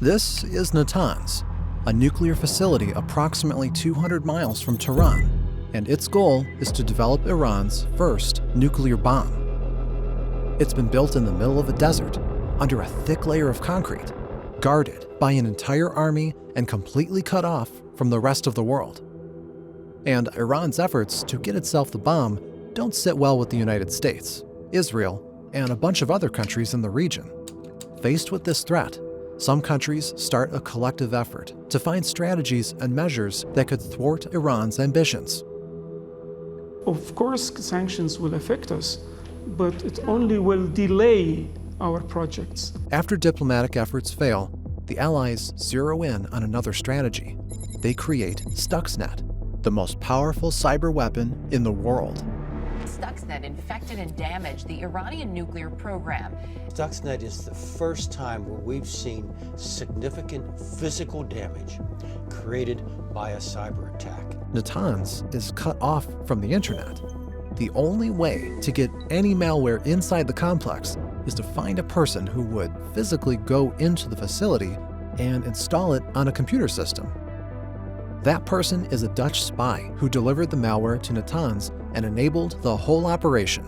This is Natanz, a nuclear facility approximately 200 miles from Tehran, and its goal is to develop Iran's first nuclear bomb. It's been built in the middle of a desert, under a thick layer of concrete, guarded by an entire army and completely cut off from the rest of the world. And Iran's efforts to get itself the bomb don't sit well with the United States, Israel, and a bunch of other countries in the region. Faced with this threat, some countries start a collective effort to find strategies and measures that could thwart Iran's ambitions. Of course, sanctions will affect us, but it only will delay our projects. After diplomatic efforts fail, the Allies zero in on another strategy. They create Stuxnet, the most powerful cyber weapon in the world. Stuxnet infected and damaged the Iranian nuclear program. Stuxnet is the first time where we've seen significant physical damage created by a cyber attack. Natanz is cut off from the internet. The only way to get any malware inside the complex is to find a person who would physically go into the facility and install it on a computer system. That person is a Dutch spy who delivered the malware to Natanz and enabled the whole operation.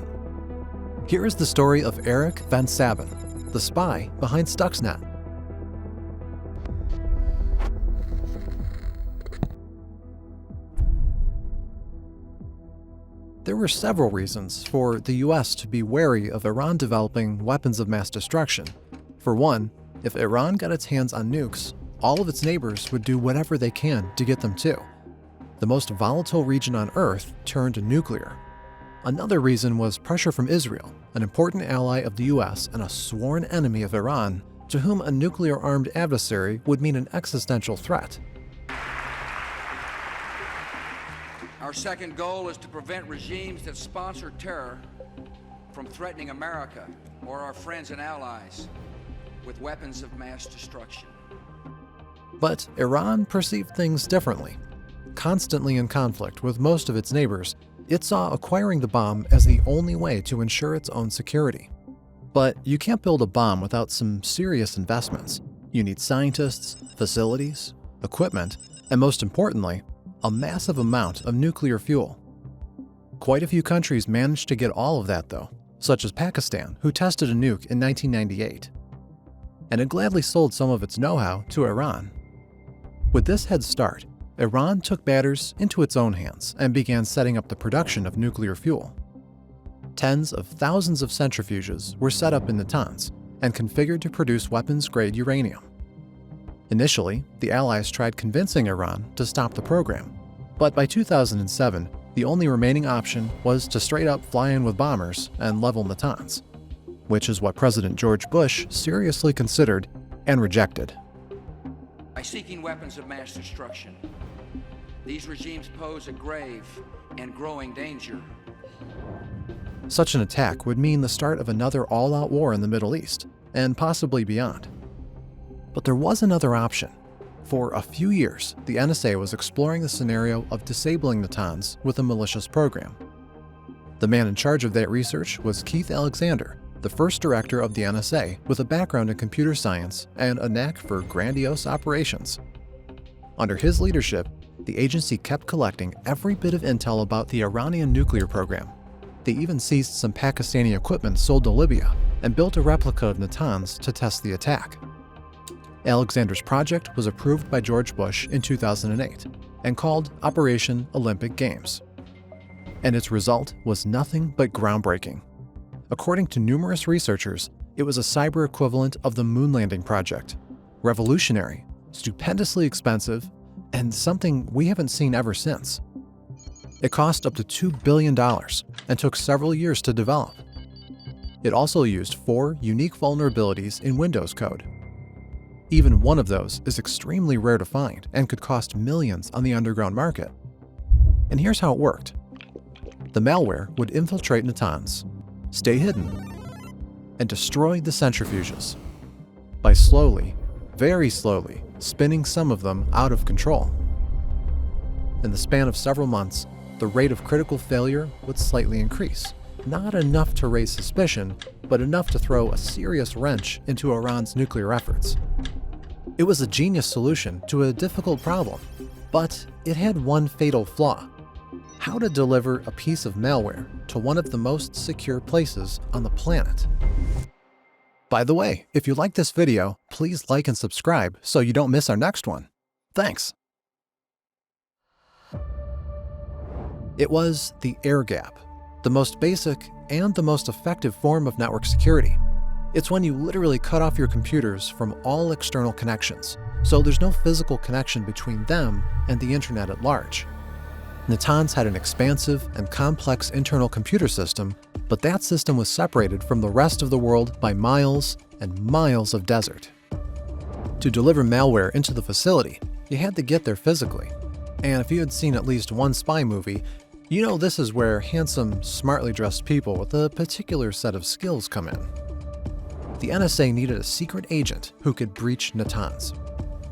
Here is the story of Eric Venckūnas, the spy behind Stuxnet. There were several reasons for the US to be wary of Iran developing weapons of mass destruction. For one, if Iran got its hands on nukes, all of its neighbors would do whatever they can to get them too. The most volatile region on Earth turned nuclear. Another reason was pressure from Israel, an important ally of the US and a sworn enemy of Iran, to whom a nuclear-armed adversary would mean an existential threat. Our second goal is to prevent regimes that sponsor terror from threatening America or our friends and allies with weapons of mass destruction. But Iran perceived things differently. Constantly in conflict with most of its neighbors, it saw acquiring the bomb as the only way to ensure its own security. But you can't build a bomb without some serious investments. You need scientists, facilities, equipment, and most importantly, a massive amount of nuclear fuel. Quite a few countries managed to get all of that though, such as Pakistan, who tested a nuke in 1998. And it gladly sold some of its know-how to Iran. With this head start, Iran took matters into its own hands and began setting up the production of nuclear fuel. Tens of thousands of centrifuges were set up in Natanz and configured to produce weapons-grade uranium. Initially, the Allies tried convincing Iran to stop the program, but by 2007, the only remaining option was to straight up fly in with bombers and level Natanz, which is what President George Bush seriously considered and rejected. By seeking weapons of mass destruction, these regimes pose a grave and growing danger. Such an attack would mean the start of another all-out war in the Middle East, and possibly beyond. But there was another option. For a few years, the NSA was exploring the scenario of disabling Natanz with a malicious program. The man in charge of that research was Keith Alexander, the first director of the NSA with a background in computer science and a knack for grandiose operations. Under his leadership, the agency kept collecting every bit of intel about the Iranian nuclear program. They even seized some Pakistani equipment sold to Libya and built a replica of Natanz to test the attack. Alexander's project was approved by George Bush in 2008 and called Operation Olympic Games. And its result was nothing but groundbreaking. According to numerous researchers, it was a cyber equivalent of the moon landing project. Revolutionary, stupendously expensive, and something we haven't seen ever since. It cost up to $2 billion and took several years to develop. It also used 4 unique vulnerabilities in Windows code. Even one of those is extremely rare to find and could cost millions on the underground market. And here's how it worked. The malware would infiltrate Natanz, stay hidden, and destroy the centrifuges by slowly, very slowly, spinning some of them out of control. In the span of several months, the rate of critical failure would slightly increase. Not enough to raise suspicion, but enough to throw a serious wrench into Iran's nuclear efforts. It was a genius solution to a difficult problem, but it had one fatal flaw: how to deliver a piece of malware to one of the most secure places on the planet. By the way, if you like this video, please like and subscribe so you don't miss our next one. Thanks. It was the air gap, the most basic and the most effective form of network security. It's when you literally cut off your computers from all external connections, so there's no physical connection between them and the internet at large. Natanz had an expansive and complex internal computer system, but that system was separated from the rest of the world by miles and miles of desert. To deliver malware into the facility, you had to get there physically. And if you had seen at least one spy movie, you know this is where handsome, smartly dressed people with a particular set of skills come in. The NSA needed a secret agent who could breach Natanz,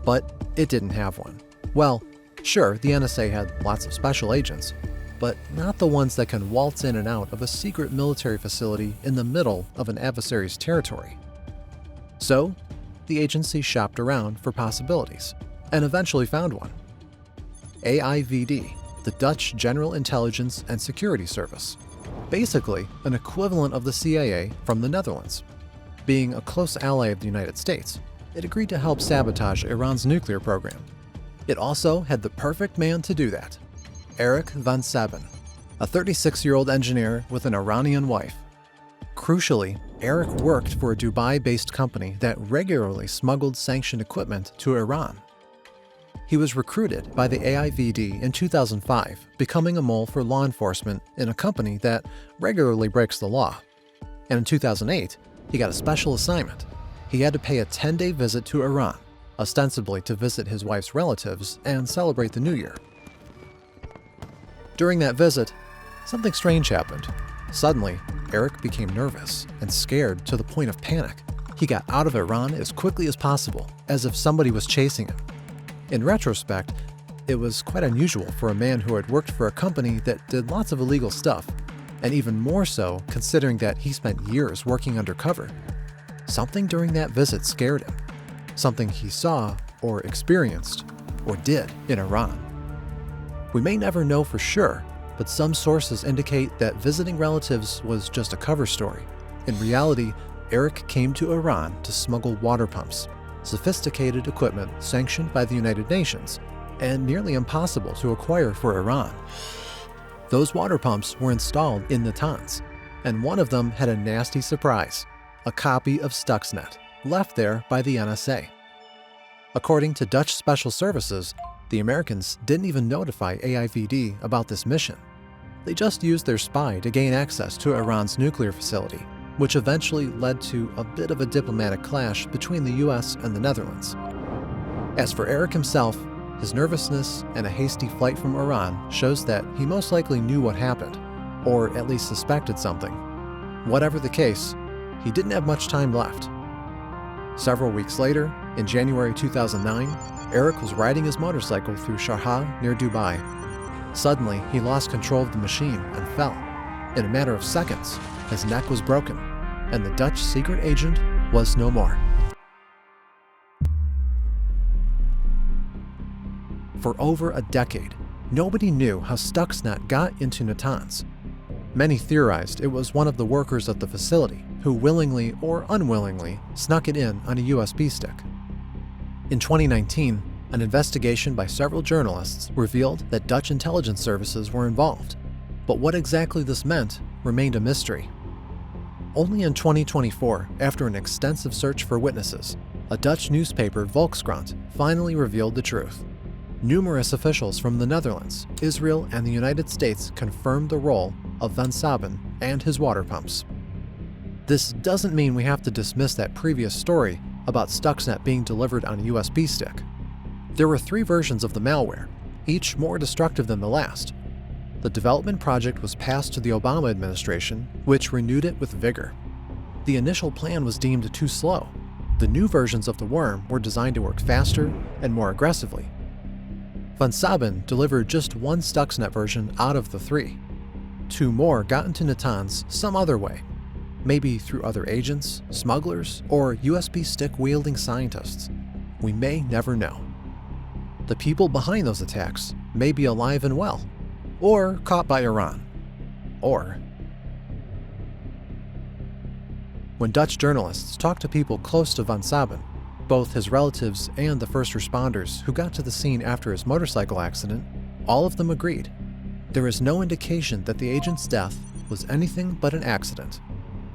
but it didn't have one. Well, sure, the NSA had lots of special agents, but not the ones that can waltz in and out of a secret military facility in the middle of an adversary's territory. So, the agency shopped around for possibilities, and eventually found one. AIVD, the Dutch General Intelligence and Security Service. Basically, an equivalent of the CIA from the Netherlands. Being a close ally of the United States, it agreed to help sabotage Iran's nuclear program. It also had the perfect man to do that: Eric van Sabin, a 36-year-old engineer with an Iranian wife. Crucially, Eric worked for a Dubai-based company that regularly smuggled sanctioned equipment to Iran. He was recruited by the AIVD in 2005, becoming a mole for law enforcement in a company that regularly breaks the law. And in 2008, he got a special assignment. He had to pay a 10-day visit to Iran, ostensibly to visit his wife's relatives and celebrate the New Year. During that visit, something strange happened. Suddenly, Eric became nervous and scared to the point of panic. He got out of Iran as quickly as possible, as if somebody was chasing him. In retrospect, it was quite unusual for a man who had worked for a company that did lots of illegal stuff, and even more so considering that he spent years working undercover. Something during that visit scared him. Something he saw or experienced or did in Iran. We may never know for sure, but some sources indicate that visiting relatives was just a cover story. In reality, Eric came to Iran to smuggle water pumps, sophisticated equipment sanctioned by the United Nations and nearly impossible to acquire for Iran. Those water pumps were installed in Natanz, and one of them had a nasty surprise: a copy of Stuxnet, left there by the NSA. According to Dutch Special Services, the Americans didn't even notify AIVD about this mission. They just used their spy to gain access to Iran's nuclear facility, which eventually led to a bit of a diplomatic clash between the US and the Netherlands. As for Eric himself, his nervousness and a hasty flight from Iran shows that he most likely knew what happened, or at least suspected something. Whatever the case, he didn't have much time left. Several weeks later, in January 2009, Eric was riding his motorcycle through Sharjah near Dubai. Suddenly, he lost control of the machine and fell. In a matter of seconds, his neck was broken, and the Dutch secret agent was no more. For over a decade, nobody knew how Stuxnet got into Natanz. Many theorized it was one of the workers at the facility who willingly or unwillingly snuck it in on a USB stick. In 2019, an investigation by several journalists revealed that Dutch intelligence services were involved, but what exactly this meant remained a mystery. Only in 2024, after an extensive search for witnesses, a Dutch newspaper, Volkskrant, finally revealed the truth. Numerous officials from the Netherlands, Israel, and the United States confirmed the role of van Sabin and his water pumps. This doesn't mean we have to dismiss that previous story about Stuxnet being delivered on a USB stick. There were 3 versions of the malware, each more destructive than the last. The development project was passed to the Obama administration, which renewed it with vigor. The initial plan was deemed too slow. The new versions of the worm were designed to work faster and more aggressively. Van Sabin delivered just one Stuxnet version out of the 3. 2 more got into Natanz some other way, maybe through other agents, smugglers, or USB stick-wielding scientists. We may never know. The people behind those attacks may be alive and well, or caught by Iran, or... When Dutch journalists talked to people close to Van Sabin, both his relatives and the first responders who got to the scene after his motorcycle accident, all of them agreed. There is no indication that the agent's death was anything but an accident.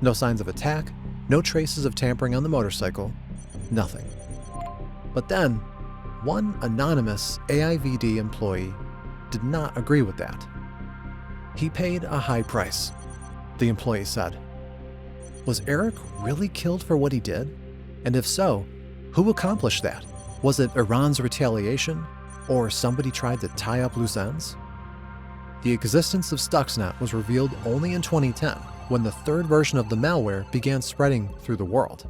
No signs of attack, no traces of tampering on the motorcycle, nothing. But then, one anonymous AIVD employee did not agree with that. He paid a high price, the employee said. Was Eric really killed for what he did? And if so, who accomplished that? Was it Iran's retaliation? Or somebody tried to tie up loose ends? The existence of Stuxnet was revealed only in 2010, when the third version of the malware began spreading through the world.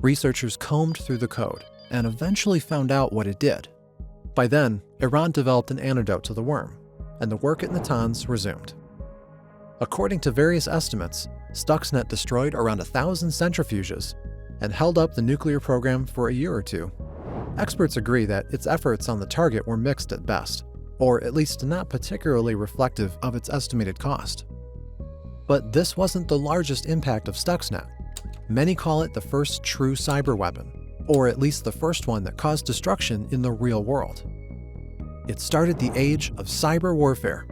Researchers combed through the code and eventually found out what it did. By then, Iran developed an antidote to the worm, and the work at Natanz resumed. According to various estimates, Stuxnet destroyed around 1,000 centrifuges and held up the nuclear program for a year or two. Experts agree that its efforts on the target were mixed at best, or at least not particularly reflective of its estimated cost. But this wasn't the largest impact of Stuxnet. Many call it the first true cyberweapon, or at least the first one that caused destruction in the real world. It started the age of cyber warfare,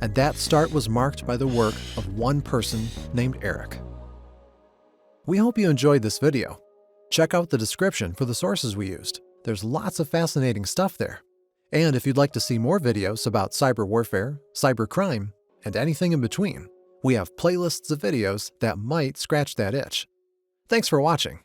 and that start was marked by the work of one person named Eric. We hope you enjoyed this video. Check out the description for the sources we used. There's lots of fascinating stuff there. And if you'd like to see more videos about cyber warfare, cybercrime, and anything in between, we have playlists of videos that might scratch that itch. Thanks for watching.